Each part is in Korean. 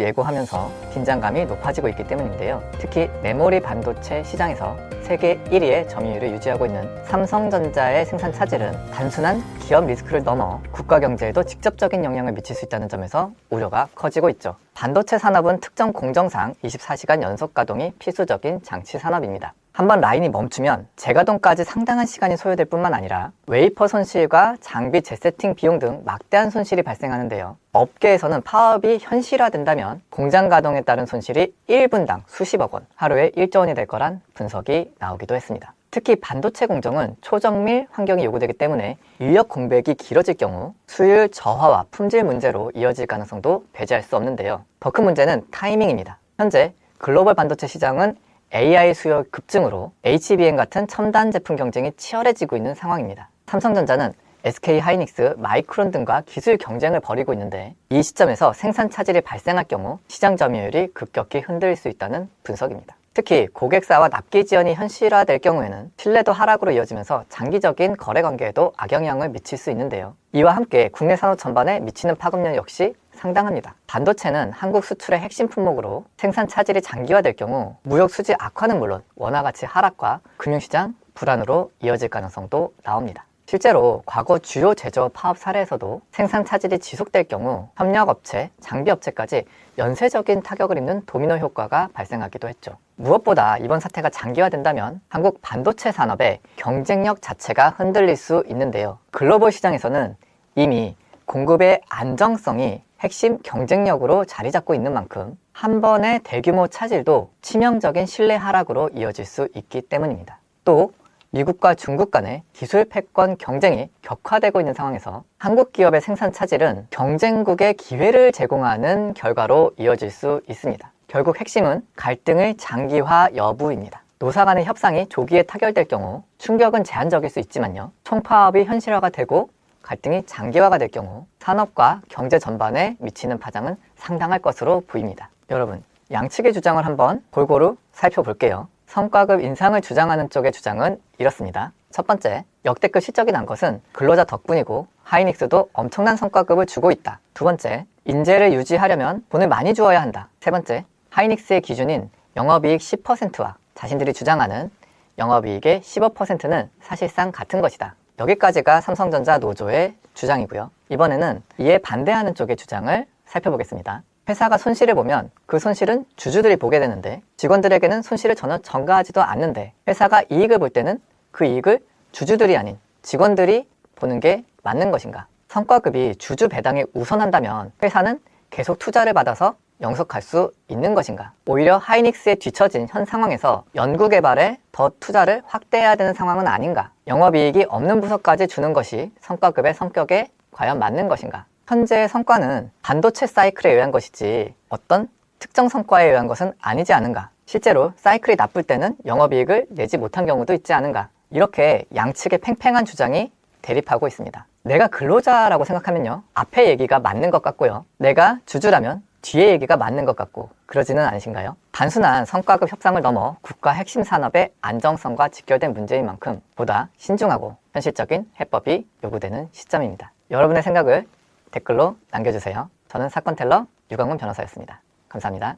예고하면서 긴장감이 높아지고 있기 때문인데요. 특히 메모리 반도체 시장에서 세계 1위의 점유율을 유지하고 있는 삼성전자의 생산 차질은 단순한 기업 리스크를 넘어 국가 경제에도 직접적인 영향을 미칠 수 있다는 점에서 우려가 커지고 있죠. 반도체 산업은 특정 공정상 24시간 연속 가동이 필수적인 장치 산업입니다. 한번 라인이 멈추면 재가동까지 상당한 시간이 소요될 뿐만 아니라 웨이퍼 손실과 장비 재세팅 비용 등 막대한 손실이 발생하는데요. 업계에서는 파업이 현실화된다면 공장 가동에 따른 손실이 1분당 수십억 원, 하루에 1조 원이 될 거란 분석이 나오기도 했습니다. 특히 반도체 공정은 초정밀 환경이 요구되기 때문에 인력 공백이 길어질 경우 수율 저하와 품질 문제로 이어질 가능성도 배제할 수 없는데요. 더 큰 문제는 타이밍입니다. 현재 글로벌 반도체 시장은 AI 수요 급증으로 HBM 같은 첨단 제품 경쟁이 치열해지고 있는 상황입니다. 삼성전자는 SK 하이닉스, 마이크론 등과 기술 경쟁을 벌이고 있는데 이 시점에서 생산 차질이 발생할 경우 시장 점유율이 급격히 흔들릴 수 있다는 분석입니다. 특히 고객사와 납기 지연이 현실화될 경우에는 신뢰도 하락으로 이어지면서 장기적인 거래 관계에도 악영향을 미칠 수 있는데요. 이와 함께 국내 산업 전반에 미치는 파급력 역시 상당합니다. 반도체는 한국 수출의 핵심 품목으로 생산 차질이 장기화될 경우 무역 수지 악화는 물론 원화 가치 하락과 금융시장 불안으로 이어질 가능성도 나옵니다. 실제로 과거 주요 제조업 파업 사례에서도 생산 차질이 지속될 경우 협력업체, 장비업체까지 연쇄적인 타격을 입는 도미노 효과가 발생하기도 했죠. 무엇보다 이번 사태가 장기화된다면 한국 반도체 산업의 경쟁력 자체가 흔들릴 수 있는데요. 글로벌 시장에서는 이미 공급의 안정성이 핵심 경쟁력으로 자리 잡고 있는 만큼 한 번의 대규모 차질도 치명적인 신뢰 하락으로 이어질 수 있기 때문입니다. 또 미국과 중국 간의 기술 패권 경쟁이 격화되고 있는 상황에서 한국 기업의 생산 차질은 경쟁국에 기회를 제공하는 결과로 이어질 수 있습니다. 결국 핵심은 갈등의 장기화 여부입니다. 노사 간의 협상이 조기에 타결될 경우 충격은 제한적일 수 있지만요. 총파업이 현실화가 되고 갈등이 장기화가 될 경우 산업과 경제 전반에 미치는 파장은 상당할 것으로 보입니다. 여러분, 양측의 주장을 한번 골고루 살펴볼게요. 성과급 인상을 주장하는 쪽의 주장은 이렇습니다. 첫 번째, 역대급 실적이 난 것은 근로자 덕분이고 하이닉스도 엄청난 성과급을 주고 있다. 두 번째, 인재를 유지하려면 돈을 많이 주어야 한다. 세 번째, 하이닉스의 기준인 영업이익 10%와 자신들이 주장하는 영업이익의 15%는 사실상 같은 것이다. 여기까지가 삼성전자 노조의 주장이고요. 이번에는 이에 반대하는 쪽의 주장을 살펴보겠습니다. 회사가 손실을 보면 그 손실은 주주들이 보게 되는데 직원들에게는 손실을 전혀 전가하지도 않는데 회사가 이익을 볼 때는 그 이익을 주주들이 아닌 직원들이 보는 게 맞는 것인가? 성과급이 주주 배당에 우선한다면 회사는 계속 투자를 받아서 영속할 수 있는 것인가? 오히려 하이닉스에 뒤처진 현 상황에서 연구개발에 더 투자를 확대해야 되는 상황은 아닌가? 영업이익이 없는 부서까지 주는 것이 성과급의 성격에 과연 맞는 것인가? 현재의 성과는 반도체 사이클에 의한 것이지 어떤 특정 성과에 의한 것은 아니지 않은가? 실제로 사이클이 나쁠 때는 영업이익을 내지 못한 경우도 있지 않은가? 이렇게 양측의 팽팽한 주장이 대립하고 있습니다. 내가 근로자라고 생각하면요, 앞에 얘기가 맞는 것 같고요, 내가 주주라면 뒤에 얘기가 맞는 것 같고 그러지는 않으신가요? 단순한 성과급 협상을 넘어 국가 핵심 산업의 안정성과 직결된 문제인 만큼 보다 신중하고 현실적인 해법이 요구되는 시점입니다. 여러분의 생각을 댓글로 남겨주세요. 저는 사건텔러 유광문 변호사였습니다. 감사합니다.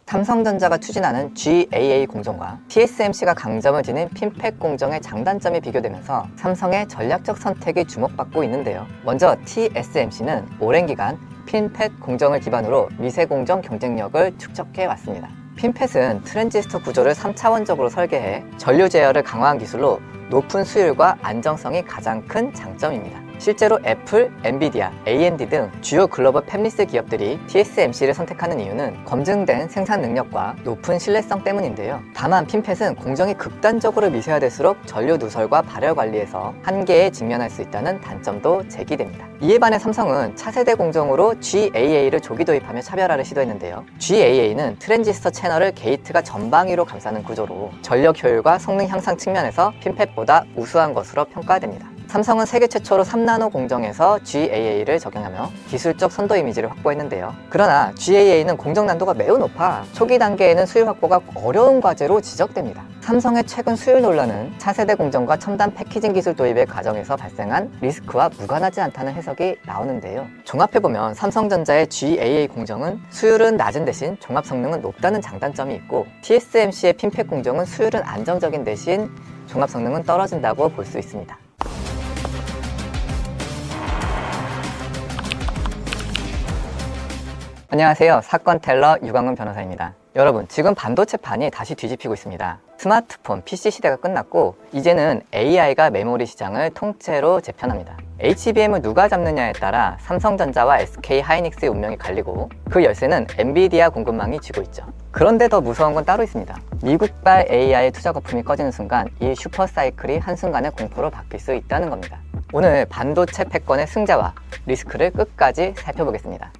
삼성전자가 추진하는 GAA 공정과 TSMC가 강점을 지닌 핀팩 공정의 장단점이 비교되면서 삼성의 전략적 선택이 주목받고 있는데요. 먼저 TSMC는 오랜 기간 핀팻 공정을 기반으로 미세 공정 경쟁력을 축적해 왔습니다. 핀팻은 트랜지스터 구조를 3차원적으로 설계해 전류 제어를 강화한 기술로 높은 수율과 안정성이 가장 큰 장점입니다. 실제로 애플, 엔비디아, AMD 등 주요 글로벌 팹리스 기업들이 TSMC를 선택하는 이유는 검증된 생산 능력과 높은 신뢰성 때문인데요. 다만 핀팻은 공정이 극단적으로 미세화될수록 전류 누설과 발열 관리에서 한계에 직면할 수 있다는 단점도 제기됩니다. 이에 반해 삼성은 차세대 공정으로 GAA를 조기 도입하며 차별화를 시도했는데요. GAA는 트랜지스터 채널을 게이트가 전방위로 감싸는 구조로 전력 효율과 성능 향상 측면에서 핀팻보다 우수한 것으로 평가됩니다. 삼성은 세계 최초로 3나노 공정에서 GAA를 적용하며 기술적 선도 이미지를 확보했는데요. 그러나 GAA는 공정 난도가 매우 높아 초기 단계에는 수율 확보가 어려운 과제로 지적됩니다. 삼성의 최근 수율 논란은 차세대 공정과 첨단 패키징 기술 도입의 과정에서 발생한 리스크와 무관하지 않다는 해석이 나오는데요. 종합해보면 삼성전자의 GAA 공정은 수율은 낮은 대신 종합 성능은 높다는 장단점이 있고, TSMC의 핀팩 공정은 수율은 안정적인 대신 종합 성능은 떨어진다고 볼 수 있습니다. 안녕하세요. 사건 텔러 유광훈 변호사입니다. 여러분, 지금 반도체판이 다시 뒤집히고 있습니다. 스마트폰, PC 시대가 끝났고 이제는 AI가 메모리 시장을 통째로 재편합니다. HBM을 누가 잡느냐에 따라 삼성전자와 SK하이닉스의 운명이 갈리고 그 열쇠는 엔비디아 공급망이 쥐고 있죠. 그런데 더 무서운 건 따로 있습니다. 미국발 AI 투자 거품이 꺼지는 순간 이 슈퍼사이클이 한순간에 공포로 바뀔 수 있다는 겁니다. 오늘 반도체 패권의 승자와 리스크를 끝까지 살펴보겠습니다.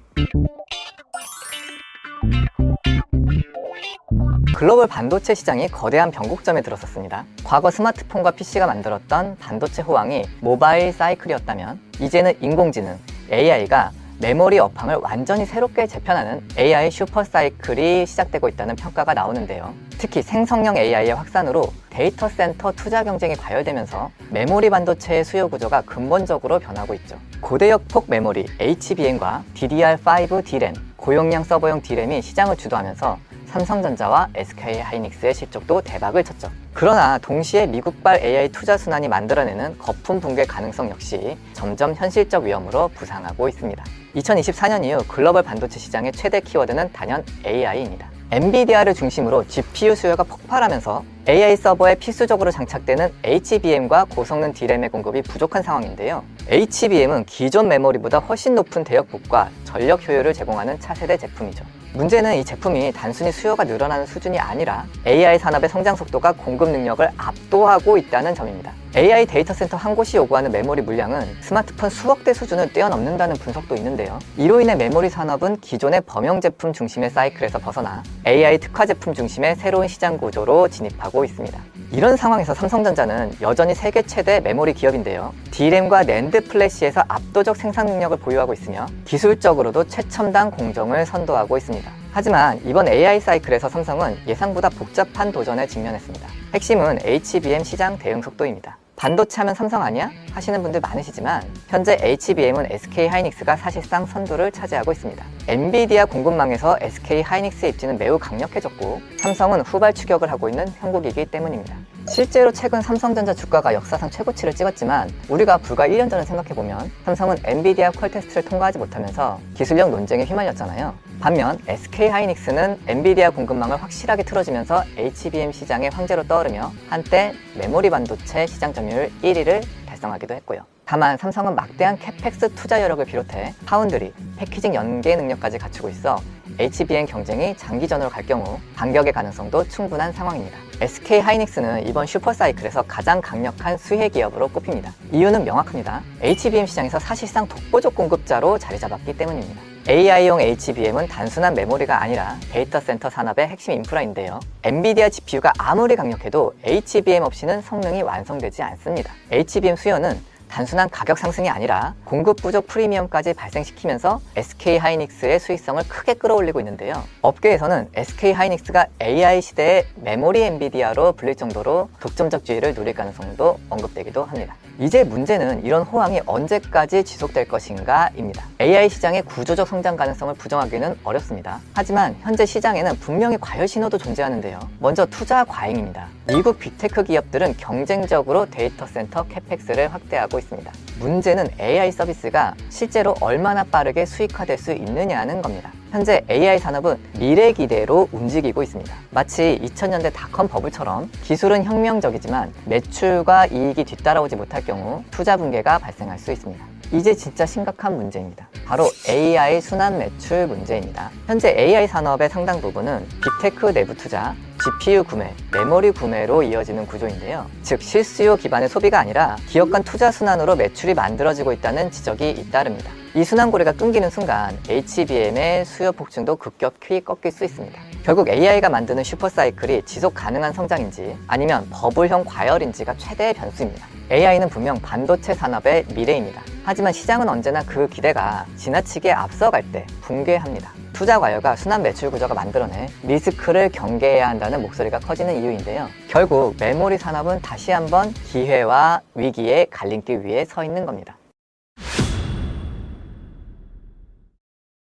글로벌 반도체 시장이 거대한 변곡점에 들었었습니다. 과거 스마트폰과 PC가 만들었던 반도체 호황이 모바일 사이클이었다면 이제는 인공지능, AI가 메모리 업황을 완전히 새롭게 재편하는 AI 슈퍼사이클이 시작되고 있다는 평가가 나오는데요. 특히 생성형 AI의 확산으로 데이터 센터 투자 경쟁이 과열되면서 메모리 반도체의 수요 구조가 근본적으로 변하고 있죠. 고대역폭 메모리 HBM과 DDR5 D램, 고용량 서버용 D램이 시장을 주도하면서 삼성전자와 SK하이닉스의 실적도 대박을 쳤죠. 그러나 동시에 미국발 AI 투자 순환이 만들어내는 거품 붕괴 가능성 역시 점점 현실적 위험으로 부상하고 있습니다. 2024년 이후 글로벌 반도체 시장의 최대 키워드는 단연 AI입니다. 엔비디아를 중심으로 GPU 수요가 폭발하면서 AI 서버에 필수적으로 장착되는 HBM과 고성능 D램의 공급이 부족한 상황인데요. HBM은 기존 메모리보다 훨씬 높은 대역폭과 전력 효율을 제공하는 차세대 제품이죠. 문제는 이 제품이 단순히 수요가 늘어나는 수준이 아니라 AI 산업의 성장 속도가 공급 능력을 압도하고 있다는 점입니다. AI 데이터 센터 한 곳이 요구하는 메모리 물량은 스마트폰 수억 대 수준을 뛰어넘는다는 분석도 있는데요. 이로 인해 메모리 산업은 기존의 범용 제품 중심의 사이클에서 벗어나 AI 특화 제품 중심의 새로운 시장 구조로 진입하고 있습니다. 이런 상황에서 삼성전자는 여전히 세계 최대 메모리 기업인데요. D램과 낸드 플래시에서 압도적 생산 능력을 보유하고 있으며 기술적으로도 최첨단 공정을 선도하고 있습니다. 하지만 이번 AI 사이클에서 삼성은 예상보다 복잡한 도전에 직면했습니다. 핵심은 HBM 시장 대응 속도입니다. 반도체 하면 삼성 아니야? 하시는 분들 많으시지만 현재 HBM은 SK하이닉스가 사실상 선두를 차지하고 있습니다. 엔비디아 공급망에서 SK하이닉스의 입지는 매우 강력해졌고 삼성은 후발 추격을 하고 있는 형국이기 때문입니다. 실제로 최근 삼성전자 주가가 역사상 최고치를 찍었지만 우리가 불과 1년 전을 생각해보면 삼성은 엔비디아 퀄 테스트를 통과하지 못하면서 기술력 논쟁에 휘말렸잖아요. 반면 SK하이닉스는 엔비디아 공급망을 확실하게 틀어지면서 HBM 시장의 황제로 떠오르며 한때 메모리 반도체 시장 점유율 1위를 달성하기도 했고요. 다만 삼성은 막대한 캐펙스 투자 여력을 비롯해 파운드리, 패키징 연계 능력까지 갖추고 있어 HBM 경쟁이 장기전으로 갈 경우 반격의 가능성도 충분한 상황입니다. SK하이닉스는 이번 슈퍼사이클에서 가장 강력한 수혜 기업으로 꼽힙니다. 이유는 명확합니다. HBM 시장에서 사실상 독보적 공급자로 자리 잡았기 때문입니다. AI용 HBM은 단순한 메모리가 아니라 데이터 센터 산업의 핵심 인프라인데요. 엔비디아 GPU가 아무리 강력해도 HBM 없이는 성능이 완성되지 않습니다. HBM 수요는 단순한 가격 상승이 아니라 공급 부족 프리미엄까지 발생시키면서 SK하이닉스의 수익성을 크게 끌어올리고 있는데요. 업계에서는 SK하이닉스가 AI 시대의 메모리 엔비디아로 불릴 정도로 독점적 지위를 누릴 가능성도 언급되기도 합니다. 이제 문제는 이런 호황이 언제까지 지속될 것인가입니다. AI 시장의 구조적 성장 가능성을 부정하기는 어렵습니다. 하지만 현재 시장에는 분명히 과열 신호도 존재하는데요. 먼저 투자 과잉입니다. 미국 빅테크 기업들은 경쟁적으로 데이터 센터 캐펙스를 확대하고 있습니다. 문제는 AI 서비스가 실제로 얼마나 빠르게 수익화될 수 있느냐는 겁니다. 현재 AI 산업은 미래 기대로 움직이고 있습니다. 마치 2000년대 닷컴 버블처럼 기술은 혁명적이지만 매출과 이익이 뒤따라오지 못할 경우 투자 붕괴가 발생할 수 있습니다. 이제 진짜 심각한 문제입니다. 바로 AI 순환 매출 문제입니다. 현재 AI 산업의 상당 부분은 빅테크 내부 투자, GPU 구매, 메모리 구매로 이어지는 구조인데요. 즉 실수요 기반의 소비가 아니라 기업 간 투자 순환으로 매출이 만들어지고 있다는 지적이 잇따릅니다. 이 순환고리가 끊기는 순간 HBM의 수요 폭증도 급격히 꺾일 수 있습니다. 결국 AI가 만드는 슈퍼사이클이 지속 가능한 성장인지 아니면 버블형 과열인지가 최대의 변수입니다. AI는 분명 반도체 산업의 미래입니다. 하지만 시장은 언제나 그 기대가 지나치게 앞서갈 때 붕괴합니다. 투자 과열과 순환 매출 구조가 만들어낸 리스크를 경계해야 한다는 목소리가 커지는 이유인데요. 결국 메모리 산업은 다시 한번 기회와 위기의 갈림길 위에 서 있는 겁니다.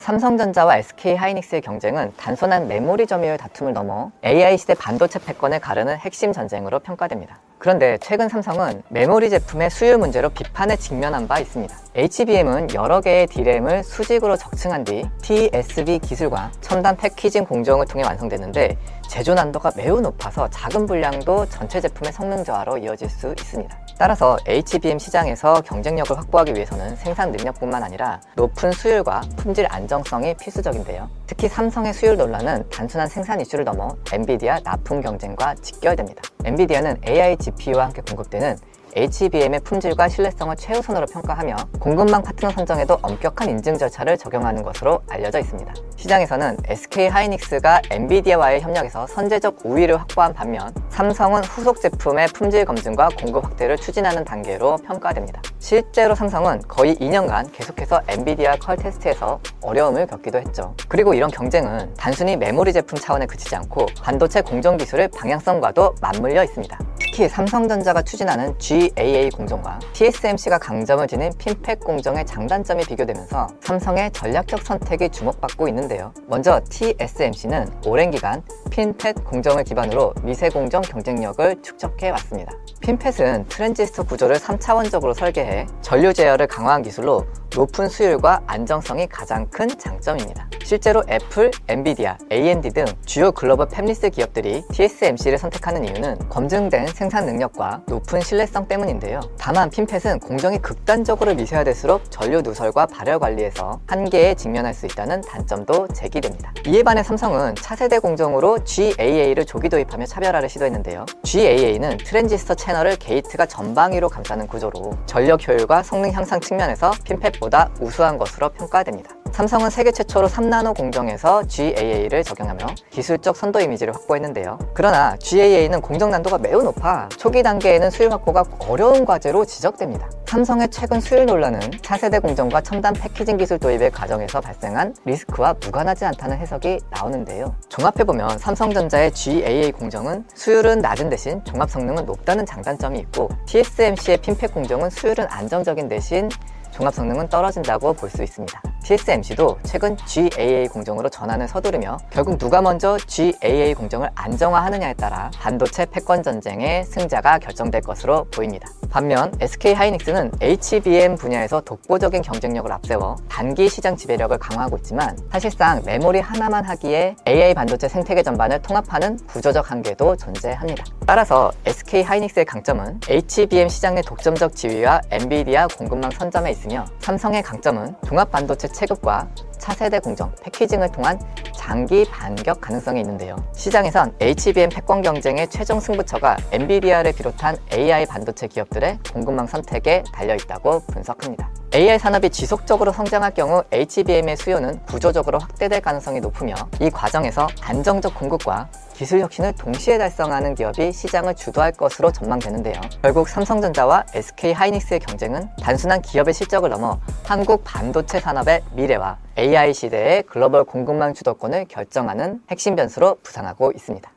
삼성전자와 SK하이닉스의 경쟁은 단순한 메모리 점유율 다툼을 넘어 AI 시대 반도체 패권을 가르는 핵심 전쟁으로 평가됩니다. 그런데 최근 삼성은 메모리 제품의 수율 문제로 비판에 직면한 바 있습니다. HBM은 여러 개의 D램을 수직으로 적층한 뒤 TSV 기술과 첨단 패키징 공정을 통해 완성됐는데 제조 난도가 매우 높아서 작은 분량도 전체 제품의 성능 저하로 이어질 수 있습니다. 따라서 HBM 시장에서 경쟁력을 확보하기 위해서는 생산 능력뿐만 아니라 높은 수율과 품질 안정성이 필수적인데요. 특히 삼성의 수율 논란은 단순한 생산 이슈를 넘어 엔비디아 납품 경쟁과 직결됩니다. 엔비디아는 AI GPU와 함께 공급되는 HBM의 품질과 신뢰성을 최우선으로 평가하며 공급망 파트너 선정에도 엄격한 인증 절차를 적용하는 것으로 알려져 있습니다. 시장에서는 SK하이닉스가 엔비디아와의 협력에서 선제적 우위를 확보한 반면 삼성은 후속 제품의 품질 검증과 공급 확대를 추진하는 단계로 평가됩니다. 실제로 삼성은 거의 2년간 계속해서 엔비디아 컬 테스트에서 어려움을 겪기도 했죠. 그리고 이런 경쟁은 단순히 메모리 제품 차원에 그치지 않고 반도체 공정 기술의 방향성과도 맞물려 있습니다. 특히 삼성전자가 추진하는 GAA 공정과 TSMC가 강점을 지닌 핀팩 공정의 장단점이 비교되면서 삼성의 전략적 선택이 주목받고 있는데요. 먼저 TSMC는 오랜 기간 핀펫 공정을 기반으로 미세 공정 경쟁력을 축적해 왔습니다. 핀펫은 트랜지스터 구조를 3차원적으로 설계해 전류 제어를 강화한 기술로 높은 수율과 안정성이 가장 큰 장점입니다. 실제로 애플, 엔비디아, AMD 등 주요 글로벌 팹리스 기업들이 TSMC를 선택하는 이유는 검증된 생산 능력과 높은 신뢰성 때문인데요. 다만 핀펫은 공정이 극단적으로 미세화될수록 전류 누설과 발열 관리에서 한계에 직면할 수 있다는 단점도 제기됩니다. 이에 반해 삼성은 차세대 공정으로 GAA를 조기 도입하며 차별화를 시도했는데요. GAA는 트랜지스터 채널을 게이트가 전방위로 감싸는 구조로 전력 효율과 성능 향상 측면에서 핀펫보다 우수한 것으로 평가됩니다. 삼성은 세계 최초로 3나노 공정에서 GAA를 적용하며 기술적 선도 이미지를 확보했는데요. 그러나 GAA는 공정 난도가 매우 높아 초기 단계에는 수율 확보가 어려운 과제로 지적됩니다. 삼성의 최근 수율 논란은 차세대 공정과 첨단 패키징 기술 도입의 과정에서 발생한 리스크와 무관하지 않다는 해석이 나오는데요. 종합해보면 삼성전자의 GAA 공정은 수율은 낮은 대신 종합 성능은 높다는 장단점이 있고 TSMC의 핀팩 공정은 수율은 안정적인 대신 종합 성능은 떨어진다고 볼 수 있습니다. TSMC도 최근 GAA 공정으로 전환을 서두르며 결국 누가 먼저 GAA 공정을 안정화하느냐에 따라 반도체 패권 전쟁의 승자가 결정될 것으로 보입니다. 반면 SK하이닉스는 HBM 분야에서 독보적인 경쟁력을 앞세워 단기 시장 지배력을 강화하고 있지만 사실상 메모리 하나만 하기에 AI 반도체 생태계 전반을 통합하는 구조적 한계도 존재합니다. 따라서 SK하이닉스의 강점은 HBM 시장 내 독점적 지위와 엔비디아 공급망 선점에 있으며 삼성의 강점은 종합 반도체 체급과 차세대 공정, 패키징을 통한 장기 반격 가능성이 있는데요. 시장에선 HBM 패권 경쟁의 최종 승부처가 엔비디아를 비롯한 AI 반도체 기업들의 공급망 선택에 달려있다고 분석합니다. AI 산업이 지속적으로 성장할 경우 HBM의 수요는 구조적으로 확대될 가능성이 높으며 이 과정에서 안정적 공급과 기술 혁신을 동시에 달성하는 기업이 시장을 주도할 것으로 전망되는데요. 결국 삼성전자와 SK하이닉스의 경쟁은 단순한 기업의 실적을 넘어 한국 반도체 산업의 미래와 AI 시대의 글로벌 공급망 주도권을 결정하는 핵심 변수로 부상하고 있습니다.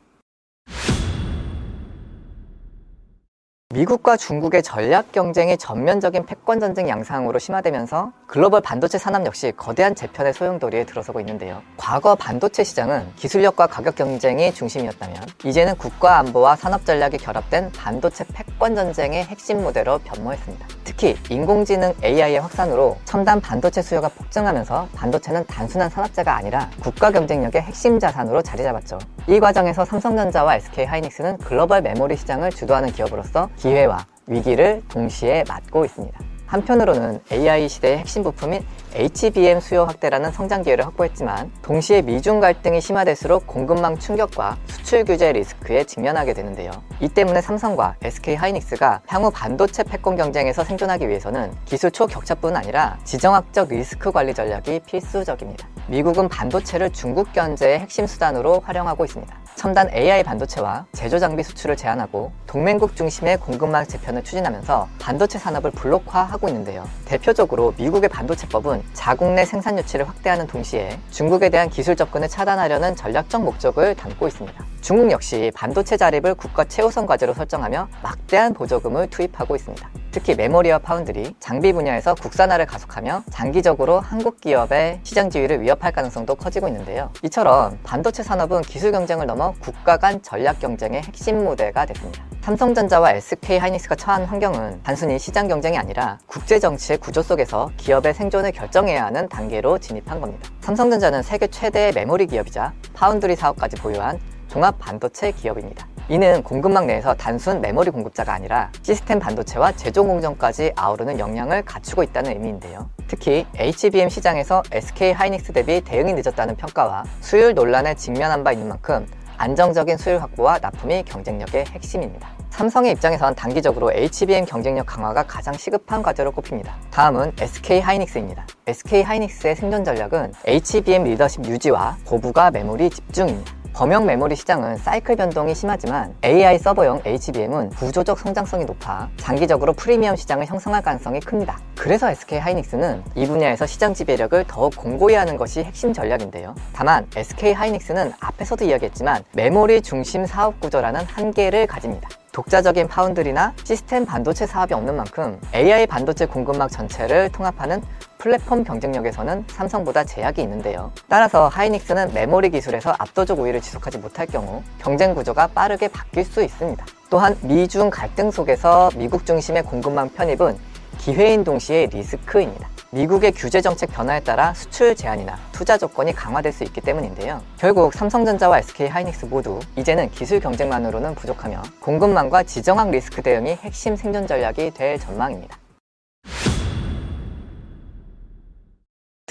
미국과 중국의 전략 경쟁이 전면적인 패권 전쟁 양상으로 심화되면서 글로벌 반도체 산업 역시 거대한 재편의 소용돌이에 들어서고 있는데요. 과거 반도체 시장은 기술력과 가격 경쟁이 중심이었다면 이제는 국가 안보와 산업 전략이 결합된 반도체 패권 전쟁의 핵심 모델로 변모했습니다. 특히 인공지능 AI의 확산으로 첨단 반도체 수요가 폭증하면서 반도체는 단순한 산업재가 아니라 국가 경쟁력의 핵심 자산으로 자리 잡았죠. 이 과정에서 삼성전자와 SK하이닉스는 글로벌 메모리 시장을 주도하는 기업으로서 기회와 위기를 동시에 맞고 있습니다. 한편으로는 AI 시대의 핵심 부품인 HBM 수요 확대라는 성장 기회를 확보했지만 동시에 미중 갈등이 심화될수록 공급망 충격과 수출 규제 리스크에 직면하게 되는데요. 이 때문에 삼성과 SK하이닉스가 향후 반도체 패권 경쟁에서 생존하기 위해서는 기술 초격차뿐 아니라 지정학적 리스크 관리 전략이 필수적입니다. 미국은 반도체를 중국 견제의 핵심 수단으로 활용하고 있습니다. 첨단 AI 반도체와 제조 장비 수출을 제한하고 동맹국 중심의 공급망 재편을 추진하면서 반도체 산업을 블록화하고 있는데요. 대표적으로 미국의 반도체법은 자국 내 생산 유치를 확대하는 동시에 중국에 대한 기술 접근을 차단하려는 전략적 목적을 담고 있습니다. 중국 역시 반도체 자립을 국가 최우선 과제로 설정하며 막대한 보조금을 투입하고 있습니다. 특히 메모리와 파운드리, 장비 분야에서 국산화를 가속하며 장기적으로 한국 기업의 시장 지위를 위협할 가능성도 커지고 있는데요. 이처럼 반도체 산업은 기술 경쟁을 넘어 국가 간 전략 경쟁의 핵심 무대가 됐습니다. 삼성전자와 SK하이닉스가 처한 환경은 단순히 시장 경쟁이 아니라 국제 정치의 구조 속에서 기업의 생존을 결정해야 하는 단계로 진입한 겁니다. 삼성전자는 세계 최대의 메모리 기업이자 파운드리 사업까지 보유한 종합 반도체 기업입니다. 이는 공급망 내에서 단순 메모리 공급자가 아니라 시스템 반도체와 제조 공정까지 아우르는 역량을 갖추고 있다는 의미인데요. 특히 HBM 시장에서 SK하이닉스 대비 대응이 늦었다는 평가와 수율 논란에 직면한 바 있는 만큼 안정적인 수율 확보와 납품이 경쟁력의 핵심입니다. 삼성의 입장에선 단기적으로 HBM 경쟁력 강화가 가장 시급한 과제로 꼽힙니다. 다음은 SK하이닉스입니다. SK하이닉스의 생존 전략은 HBM 리더십 유지와 고부가 메모리 집중입니다. 범용 메모리 시장은 사이클 변동이 심하지만 AI 서버용 HBM은 구조적 성장성이 높아 장기적으로 프리미엄 시장을 형성할 가능성이 큽니다. 그래서 SK하이닉스는 이 분야에서 시장 지배력을 더욱 공고히 하는 것이 핵심 전략인데요. 다만 SK하이닉스는 앞에서도 이야기했지만 메모리 중심 사업 구조라는 한계를 가집니다. 독자적인 파운드리나 시스템 반도체 사업이 없는 만큼 AI 반도체 공급망 전체를 통합하는 플랫폼 경쟁력에서는 삼성보다 제약이 있는데요. 따라서 하이닉스는 메모리 기술에서 압도적 우위를 지속하지 못할 경우 경쟁 구조가 빠르게 바뀔 수 있습니다. 또한 미중 갈등 속에서 미국 중심의 공급망 편입은 기회인 동시에 리스크입니다. 미국의 규제 정책 변화에 따라 수출 제한이나 투자 조건이 강화될 수 있기 때문인데요. 결국 삼성전자와 SK하이닉스 모두 이제는 기술 경쟁만으로는 부족하며 공급망과 지정학 리스크 대응이 핵심 생존 전략이 될 전망입니다.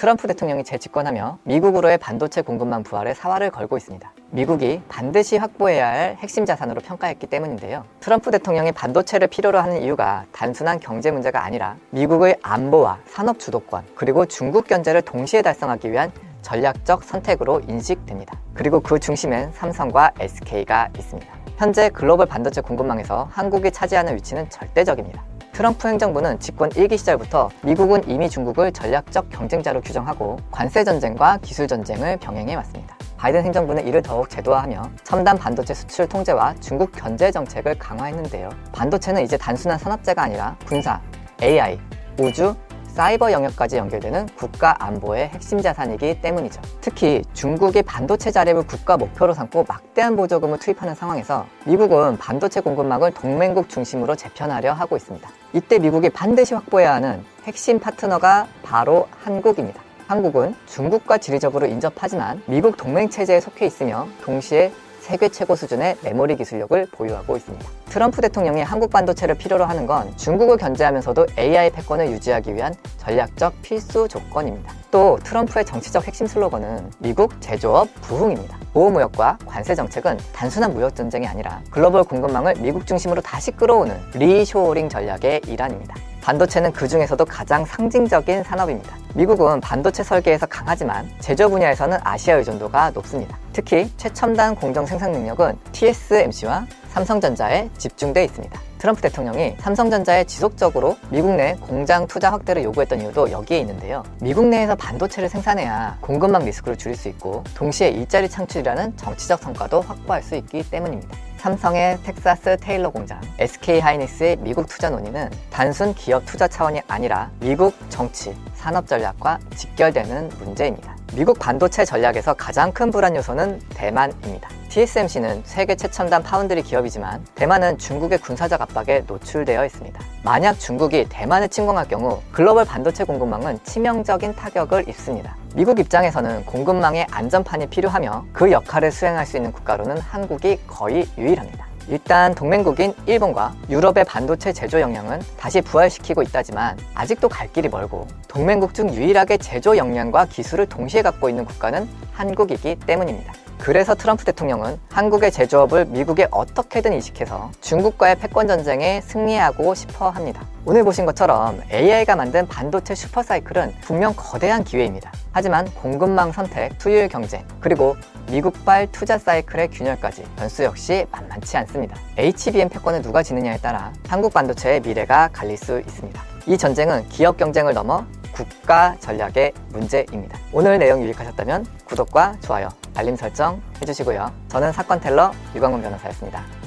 트럼프 대통령이 재집권하며 미국으로의 반도체 공급망 부활에 사활을 걸고 있습니다. 미국이 반드시 확보해야 할 핵심 자산으로 평가했기 때문인데요. 트럼프 대통령이 반도체를 필요로 하는 이유가 단순한 경제 문제가 아니라 미국의 안보와 산업 주도권, 그리고 중국 견제를 동시에 달성하기 위한 전략적 선택으로 인식됩니다. 그리고 그 중심엔 삼성과 SK가 있습니다. 현재 글로벌 반도체 공급망에서 한국이 차지하는 위치는 절대적입니다. 트럼프 행정부는 집권 1기 시절부터 미국은 이미 중국을 전략적 경쟁자로 규정하고 관세 전쟁과 기술 전쟁을 병행해 왔습니다. 바이든 행정부는 이를 더욱 제도화하며 첨단 반도체 수출 통제와 중국 견제 정책을 강화했는데요. 반도체는 이제 단순한 산업재가 아니라 군사, AI, 우주, 사이버 영역까지 연결되는 국가 안보의 핵심 자산이기 때문이죠. 특히 중국이 반도체 자립을 국가 목표로 삼고 막대한 보조금을 투입하는 상황에서 미국은 반도체 공급망을 동맹국 중심으로 재편하려 하고 있습니다. 이때 미국이 반드시 확보해야 하는 핵심 파트너가 바로 한국입니다. 한국은 중국과 지리적으로 인접하지만 미국 동맹체제에 속해 있으며 동시에 세계 최고 수준의 메모리 기술력을 보유하고 있습니다. 트럼프 대통령이 한국 반도체를 필요로 하는 건 중국을 견제하면서도 AI 패권을 유지하기 위한 전략적 필수 조건입니다. 또 트럼프의 정치적 핵심 슬로건은 미국 제조업 부흥입니다. 보호무역과 관세 정책은 단순한 무역 전쟁이 아니라 글로벌 공급망을 미국 중심으로 다시 끌어오는 리쇼어링 전략의 일환입니다. 반도체는 그 중에서도 가장 상징적인 산업입니다. 미국은 반도체 설계에서 강하지만 제조 분야에서는 아시아 의존도가 높습니다. 특히 최첨단 공정 생산 능력은 TSMC와 삼성전자에 집중돼 있습니다. 트럼프 대통령이 삼성전자에 지속적으로 미국 내 공장 투자 확대를 요구했던 이유도 여기에 있는데요. 미국 내에서 반도체를 생산해야 공급망 리스크를 줄일 수 있고 동시에 일자리 창출이라는 정치적 성과도 확보할 수 있기 때문입니다. 삼성의 텍사스 테일러 공장, SK하이닉스의 미국 투자 논의는 단순 기업 투자 차원이 아니라 미국 정치, 산업 전략과 직결되는 문제입니다. 미국 반도체 전략에서 가장 큰 불안 요소는 대만입니다. TSMC는 세계 최첨단 파운드리 기업이지만 대만은 중국의 군사적 압박에 노출되어 있습니다. 만약 중국이 대만을 침공할 경우 글로벌 반도체 공급망은 치명적인 타격을 입습니다. 미국 입장에서는 공급망의 안전판이 필요하며 그 역할을 수행할 수 있는 국가로는 한국이 거의 유일합니다. 일단 동맹국인 일본과 유럽의 반도체 제조 역량은 다시 부활시키고 있다지만 아직도 갈 길이 멀고 동맹국 중 유일하게 제조 역량과 기술을 동시에 갖고 있는 국가는 한국이기 때문입니다. 그래서 트럼프 대통령은 한국의 제조업을 미국에 어떻게든 이식해서 중국과의 패권 전쟁에 승리하고 싶어 합니다. 오늘 보신 것처럼 AI가 만든 반도체 슈퍼사이클은 분명 거대한 기회입니다. 하지만 공급망 선택, 수율 경쟁, 그리고 미국발 투자 사이클의 균열까지 변수 역시 만만치 않습니다. HBM 패권을 누가 지느냐에 따라 한국 반도체의 미래가 갈릴 수 있습니다. 이 전쟁은 기업 경쟁을 넘어 국가 전략의 문제입니다. 오늘 내용 유익하셨다면 구독과 좋아요, 알림 설정 해주시고요. 저는 사건 텔러 유광문 변호사였습니다.